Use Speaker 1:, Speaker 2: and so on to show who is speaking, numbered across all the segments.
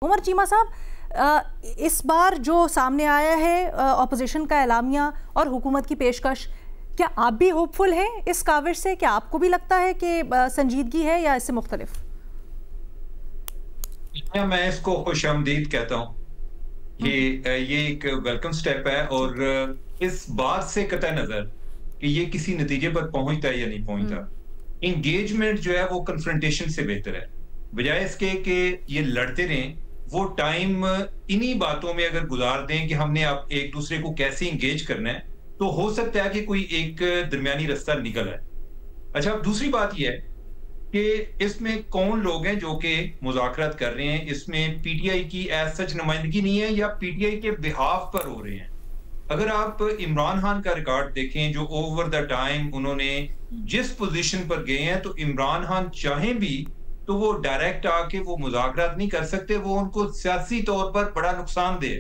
Speaker 1: उमर चीमा साहब, इस बार जो सामने आया है ऑपोजिशन का एलामिया और हुकूमत की पेशकश, क्या आप भी होपफुल हैं इस काविश से? क्या आपको भी लगता है कि संजीदगी है या इससे मुख्तलिफ?
Speaker 2: मैं इसको खुशामदीद कहता हूँ। ये एक वेलकम स्टेप है और इस बात से कतई नजर कि ये किसी नतीजे पर पहुंचता है या नहीं पहुंचता, इंगेजमेंट जो है वो कन्फ्रंटेशन से बेहतर है। बजाय इसके कि ये लड़ते रहें, वो टाइम इन्हीं बातों में अगर गुजार दें कि हमने अब एक दूसरे को कैसे इंगेज करना है, तो हो सकता है कि कोई एक दरमियानी रास्ता निकल आए। अच्छा, अब दूसरी बात यह है कि इसमें कौन लोग हैं जो कि मुज़ाकरात कर रहे हैं। इसमें पीटीआई की एज सच नुमाइंदगी नहीं है या पीटीआई के बिहाफ पर हो रहे हैं। अगर आप इमरान खान का रिकॉर्ड देखें, जो ओवर द टाइम उन्होंने जिस पोजीशन पर गए हैं, तो इमरान खान चाहें भी तो वो डायरेक्ट आके वो मुज़ाकरात नहीं कर सकते। वो उनको सियासी तौर पर बड़ा नुकसानदेह है,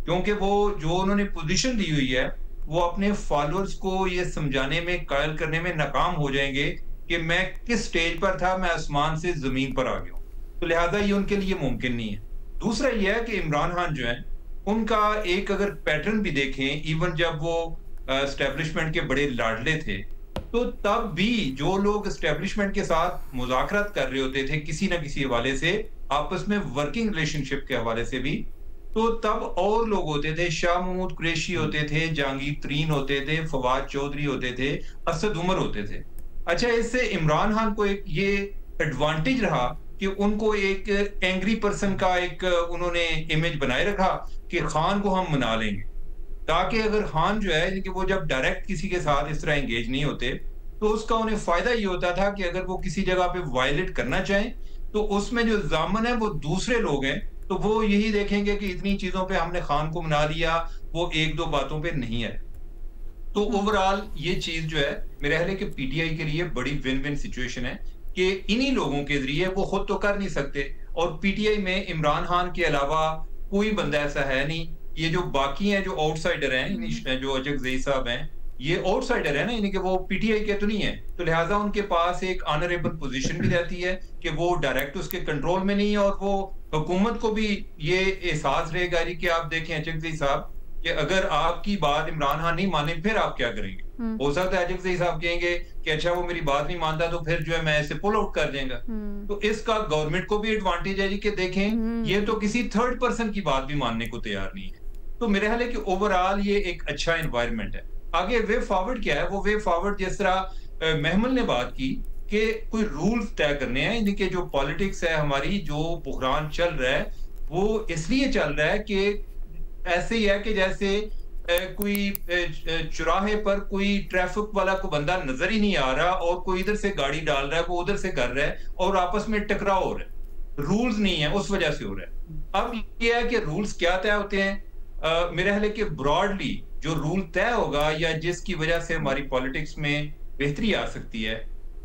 Speaker 2: क्योंकि वो जो उन्होंने पोजीशन दी हुई है, वो अपने फॉलोअर्स को ये समझाने में, कायल करने में नाकाम हो जाएंगे कि मैं किस स्टेज पर था, मैं आसमान से जमीन पर आ गया हूं। तो लिहाजा ये उनके लिए मुमकिन नहीं है। दूसरा ये है कि इमरान खान जो है, उनका एक अगर पैटर्न भी देखें, इवन जब वो एस्टेब्लिशमेंट के बड़े लाडले थे, तो तब भी जो लोग एस्टेब्लिशमेंट के साथ मुज़ाकरात कर रहे होते थे किसी ना किसी हवाले से, आपस में वर्किंग रिलेशनशिप के हवाले से भी, तो तब और लोग होते थे। शाह महमूद कुरैशी होते थे, जहांगीर तरीन होते थे, फवाद चौधरी होते थे, असद उमर होते थे। अच्छा, इससे इमरान खान को एक ये एडवांटेज रहा कि उनको एक एंग्री पर्सन का एक उन्होंने इमेज बनाए रखा कि खान को हम मना लेंगे, ताकि अगर खान जो है कि वो जब डायरेक्ट किसी के साथ इस तरह एंगेज नहीं होते, तो उसका उन्हें फायदा ये होता था कि अगर वो किसी जगह पे वायलेट करना चाहें, तो उसमें जो जामन है वो दूसरे लोग हैं, तो वो यही देखेंगे कि इतनी चीजों पे हमने खान को मना लिया, वो एक दो बातों पे नहीं है। तो ओवरऑल ये चीज जो है, मेरे ख्याल है कि पीटीआई के लिए बड़ी विन विन सिचुएशन है कि इन्हीं लोगों के जरिए, वो खुद तो कर नहीं सकते, और पीटीआई में इमरान खान के अलावा कोई बंदा ऐसा है नहीं। ये जो बाकी हैं, जो आउटसाइडर हैं, जो अजक ज़ई साहब हैं, ये आउटसाइडर है ना, यानी कि वो पीटीआई के तो नहीं है, तो लिहाजा उनके पास एक ऑनरेबल पोजीशन भी रहती है कि वो डायरेक्ट उसके कंट्रोल में नहीं है, और वो हुकूमत को भी ये एहसास रहेगा कि आप देखें अजक ज़ई साहब, कि अगर आपकी बात इमरान खान नहीं माने, फिर आप क्या करेंगे? हो सकता है अजक ज़ई साहब कहेंगे कि अच्छा वो मेरी बात नहीं मानता, तो फिर जो है मैं इसे पुल आउट कर देंगे। तो इसका गवर्नमेंट को भी एडवांटेज है जी कि देखें ये तो किसी थर्ड पर्सन की बात भी मानने को तैयार नहीं है। तो मेरे ख्याल है कि ओवरऑल ये एक अच्छा एनवायरनमेंट है। आगे वे फॉरवर्ड क्या है? वो वे फॉरवर्ड जिस तरह महमल ने बात की कि कोई रूल्स तय करने हैं। इनके जो पॉलिटिक्स है हमारी, जो बुहरान चल रहा है, वो इसलिए चल रहा है कि ऐसे ही है कि जैसे कोई चौराहे पर कोई ट्रैफिक वाला को बंदा नजर ही नहीं आ रहा, और कोई इधर से गाड़ी डाल रहा है, वो उधर से कर रहा है, और आपस में टकराव हो रहा है। रूल्स नहीं है, उस वजह से हो रहा है। अब ये है कि रूल्स क्या तय होते हैं। मेरा ख्याल है कि ब्रॉडली जो रूल तय होगा, या जिसकी वजह से हमारी पॉलिटिक्स में बेहतरी आ सकती है,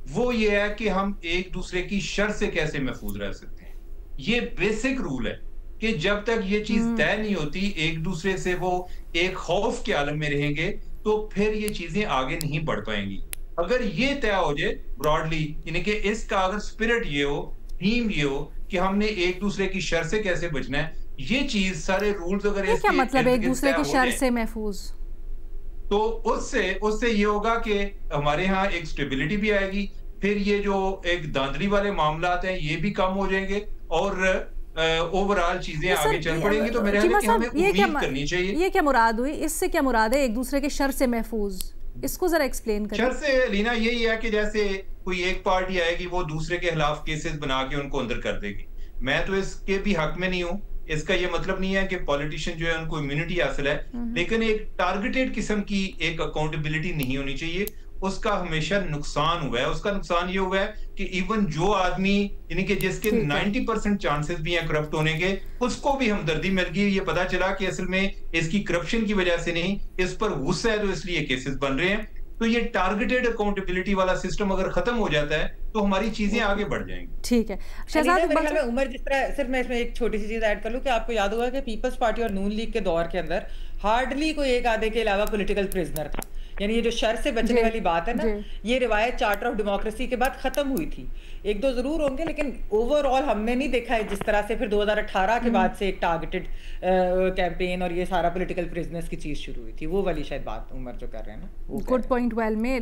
Speaker 2: वो ये है कि हम एक दूसरे की शर से कैसे महफूज रह सकते हैं। ये बेसिक रूल है कि जब तक ये चीज तय नहीं होती, एक दूसरे से वो एक खौफ के आलम में रहेंगे, तो फिर ये चीजें आगे नहीं बढ़ पाएंगी। अगर ये तय हो जाए ब्रॉडली, यानी कि इसका अगर स्पिरिट ये हो, थीम ये हो कि हमने एक दूसरे की शर से कैसे बचना है, ये चीज सारे रूल्स अगर
Speaker 1: ये क्या मतलब एक दूसरे की शर से महफूज,
Speaker 2: तो उससे ये होगा कि हमारे यहाँ एक स्टेबिलिटी भी आएगी। फिर ये जो एक धांधली वाले मामलात हैं, ये भी कम हो जाएंगे, और ओवरऑल चीजें आगे चल पड़ेंगी। तो मेरे ख्याल है कि हमें उम्मीद करनी चाहिए।
Speaker 1: ये क्या मुराद हुई? इससे क्या मुराद है एक दूसरे के शर से महफूज? इसको जरा एक्सप्लेन करें।
Speaker 2: शर से लीना यही है कि जैसे कोई एक पार्टी आएगी, वो दूसरे के खिलाफ केसेस बना के उनको अंदर कर देगी। मैं तो इसके भी हक में नहीं हूं। इसका ये मतलब नहीं है कि पॉलिटिशियन जो है उनको इम्यूनिटी हासिल है, लेकिन एक टारगेटेड किस्म की एक अकाउंटेबिलिटी नहीं होनी चाहिए। उसका हमेशा नुकसान हुआ है। उसका नुकसान ये हुआ है कि इवन जो आदमी, यानी कि जिसके 90% चांसेस भी हैं करप्ट होने के, उसको भी हमदर्दी मिल गई। ये पता चला कि असल में इसकी करप्शन की वजह से नहीं, इस पर गुस्सा है, तो इसलिए केसेस बन रहे हैं। तो ये टारगेटेड अकाउंटेबिलिटी वाला सिस्टम अगर खत्म हो जाता है, तो हमारी चीजें आगे बढ़ जाएंगी।
Speaker 1: ठीक है शहजाद,
Speaker 3: उमर, जिस तरह सिर्फ मैं इसमें एक छोटी सी चीज ऐड कर लूं कि आपको याद होगा कि पीपल्स पार्टी और नून लीग के दौर के अंदर हार्डली कोई एक आधे के अलावा पॉलिटिकल प्रिजनर था। यानी ये जो शर से बचने वाली बात है ना, ये रिवायत चार्टर ऑफ डेमोक्रेसी के बाद खत्म हुई थी। एक दो जरूर होंगे, लेकिन ओवरऑल हमने नहीं देखा है जिस तरह से फिर 2018 के बाद से एक टारगेटेड कैंपेन और ये सारा पॉलिटिकल प्रिजनर्स की चीज शुरू हुई थी, वो वाली शायद बात उमर जो कर रहे हैं ना।
Speaker 1: गुड पॉइंट वेल में